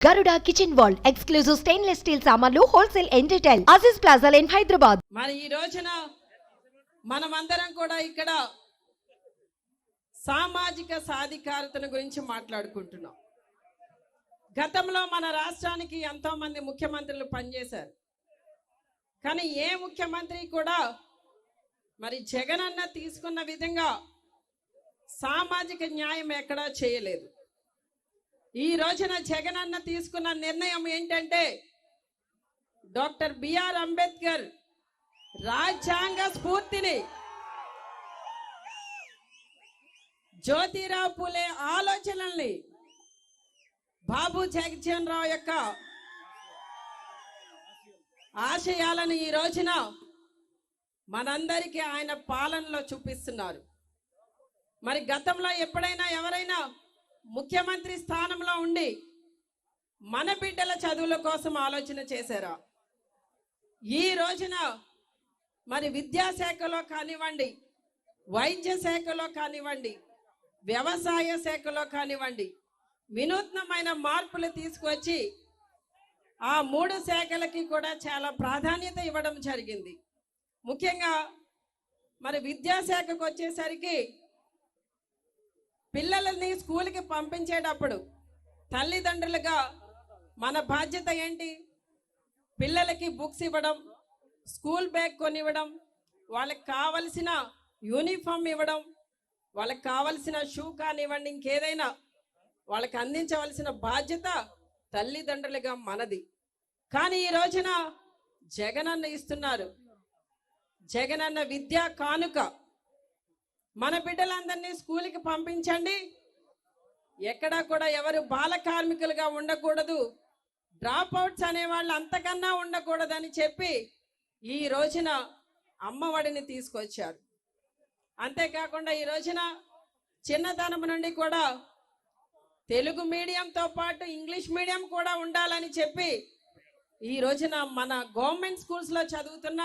Garuda Kitchen World exclusive stainless steel సామాన్లు wholesale and retail Aziz Plaza in Hyderabad. మరి ఈ రోజున మనమందరం కూడా ఇక్కడ సామాజిక సాధికారతను గురించి మాట్లాడుకుంటున్నాం. గతంలో మన రాష్ట్రానికి ఎంతో మంది ముఖ్యమంత్రులు పనిచేశారు. కానీ ఏ ముఖ్యమంత్రి కూడా మరి జగన్ అన్న తీసుకున్న విధంగా సామాజిక న్యాయం ఎక్కడా చేయలేదు. ఈ రోజున జగన్ అన్న తీసుకున్న నిర్ణయం ఏంటంటే డాక్టర్ బిఆర్ అంబేద్కర్ రాజ్యాంగ స్ఫూర్తిని, జ్యోతిరావు పూలే ఆలోచనల్ని, బాబు జగజ్జీవన్ రావు యొక్క ఆశయాలను ఈ రోజున మనందరికీ ఆయన పాలనలో చూపిస్తున్నారు. మరి గతంలో ఎప్పుడైనా ఎవరైనా ముఖ్యమంత్రి స్థానంలో ఉండి మన బిడ్డల చదువుల కోసం ఆలోచన చేశారా? ఈ రోజున మరి విద్యాశాఖలో కానివ్వండి, వైద్య శాఖలో కానివ్వండి, వ్యవసాయ శాఖలో కానివ్వండి, వినూత్నమైన మార్పులు తీసుకొచ్చి ఆ 3 శాఖలకి కూడా చాలా ప్రాధాన్యత ఇవ్వడం జరిగింది. ముఖ్యంగా మరి విద్యాశాఖకు వచ్చేసరికి పిల్లలని స్కూల్కి పంపించేటప్పుడు తల్లిదండ్రులుగా మన బాధ్యత ఏంటి? పిల్లలకి బుక్స్ ఇవ్వడం, స్కూల్ బ్యాగ్ కొనివ్వడం, వాళ్ళకి కావలసిన యూనిఫామ్ ఇవ్వడం, వాళ్ళకి కావలసిన షూ కానివ్వండి, ఇంకేదైనా వాళ్ళకి అందించవలసిన బాధ్యత తల్లిదండ్రులుగా మనది. కానీ ఈ రోజున జగనన్న ఇస్తున్నారు. జగనన్న విద్యా కానుక. మన బిడ్డలందరినీ స్కూల్కి పంపించండి, ఎక్కడా కూడా ఎవరు బాల కార్మికులుగా ఉండకూడదు, డ్రాప్ అవుట్స్ అనేవాళ్ళు అంతకన్నా ఉండకూడదని చెప్పి ఈ రోజున అమ్మఒడిని తీసుకొచ్చారు. అంతేకాకుండా ఈ రోజున చిన్నతనం నుండి కూడా తెలుగు మీడియంతో పాటు ఇంగ్లీష్ మీడియం కూడా ఉండాలని చెప్పి ఈ రోజున మన గవర్నమెంట్ స్కూల్స్ లో చదువుతున్న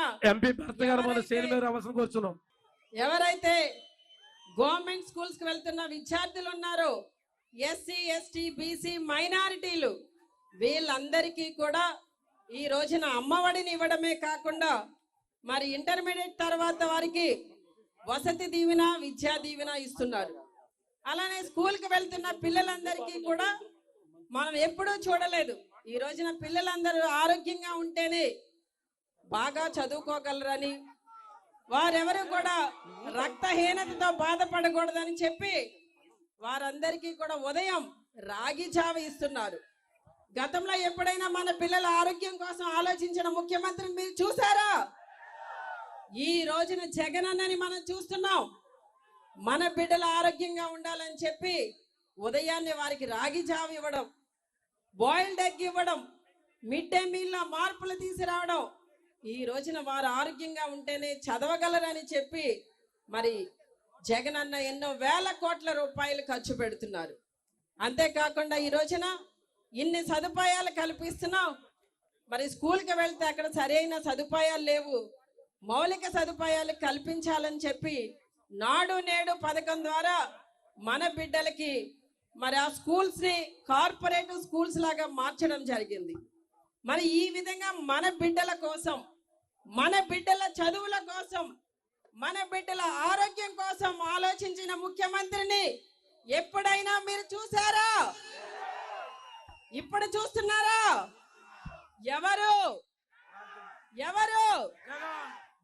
ఎవరైతే గవర్నమెంట్ స్కూల్స్ కి వెళ్తున్న విద్యార్థులు ఉన్నారో, ఎస్సీ ఎస్టీ బీసీ మైనారిటీలు, వీళ్ళందరికీ కూడా ఈ రోజున అమ్మఒడిని ఇవ్వడమే కాకుండా మరి ఇంటర్మీడియట్ తర్వాత వారికి వసతి దీవెన, విద్యా దీవెన ఇస్తున్నారు. అలానే స్కూల్కి వెళ్తున్న పిల్లలందరికీ కూడా మనం ఎప్పుడూ చూడలేదు. ఈ రోజున పిల్లలందరూ ఆరోగ్యంగా ఉంటేనే బాగా చదువుకోగలరని, వారెవరు కూడా రక్తహీనతతో బాధపడకూడదని చెప్పి వారందరికీ కూడా ఉదయం రాగి జావ ఇస్తున్నారు. గతంలో ఎప్పుడైనా మన పిల్లల ఆరోగ్యం కోసం ఆలోచించిన ముఖ్యమంత్రిని మీరు చూసారా? ఈ రోజున జగన్ అన్నని మనం చూస్తున్నాం. మన బిడ్డలు ఆరోగ్యంగా ఉండాలని చెప్పి ఉదయాన్నే వారికి రాగి జావ ఇవ్వడం, బాయిల్డ్ ఎగ్ ఇవ్వడం, మిడ్ డే మీల్లో మార్పులు తీసుకురావడం, ఈ రోజున వారు ఆరోగ్యంగా ఉంటేనే చదవగలరని చెప్పి మరి జగన్ అన్న ఎన్నో వేల కోట్ల రూపాయలు ఖర్చు పెడుతున్నారు. అంతేకాకుండా ఈ రోజున ఇన్ని సదుపాయాలు కల్పిస్తున్నాం. మరి స్కూల్కి వెళ్తే అక్కడ సరైన సదుపాయాలు లేవు, మౌలిక సదుపాయాలు కల్పించాలని చెప్పి నాడు నేడు పథకం ద్వారా మన బిడ్డలకి మరి ఆ స్కూల్స్ ని కార్పొరేటివ్ స్కూల్స్ లాగా మార్చడం జరిగింది. మరి ఈ విధంగా మన బిడ్డల కోసం, మన బిడ్డల చదువుల కోసం, మన బిడ్డల ఆరోగ్యం కోసం ఆలోచించిన ముఖ్యమంత్రిని ఎప్పుడైనా మీరు చూసారా? ఇప్పుడు చూస్తున్నారా? ఎవరు?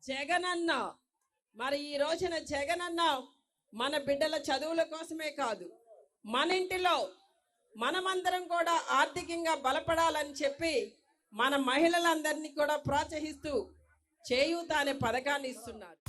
జగనన్న. మరి ఈ రోజున జగనన్న మన బిడ్డల చదువుల కోసమే కాదు, మన ఇంటిలో మనమందరం కూడా ఆర్థికంగా బలపడాలని చెప్పి మన మహిళలందరినీ కూడా ప్రోత్సహిస్తూ చేయూత అనే పథకాన్ని ఇస్తున్నారు.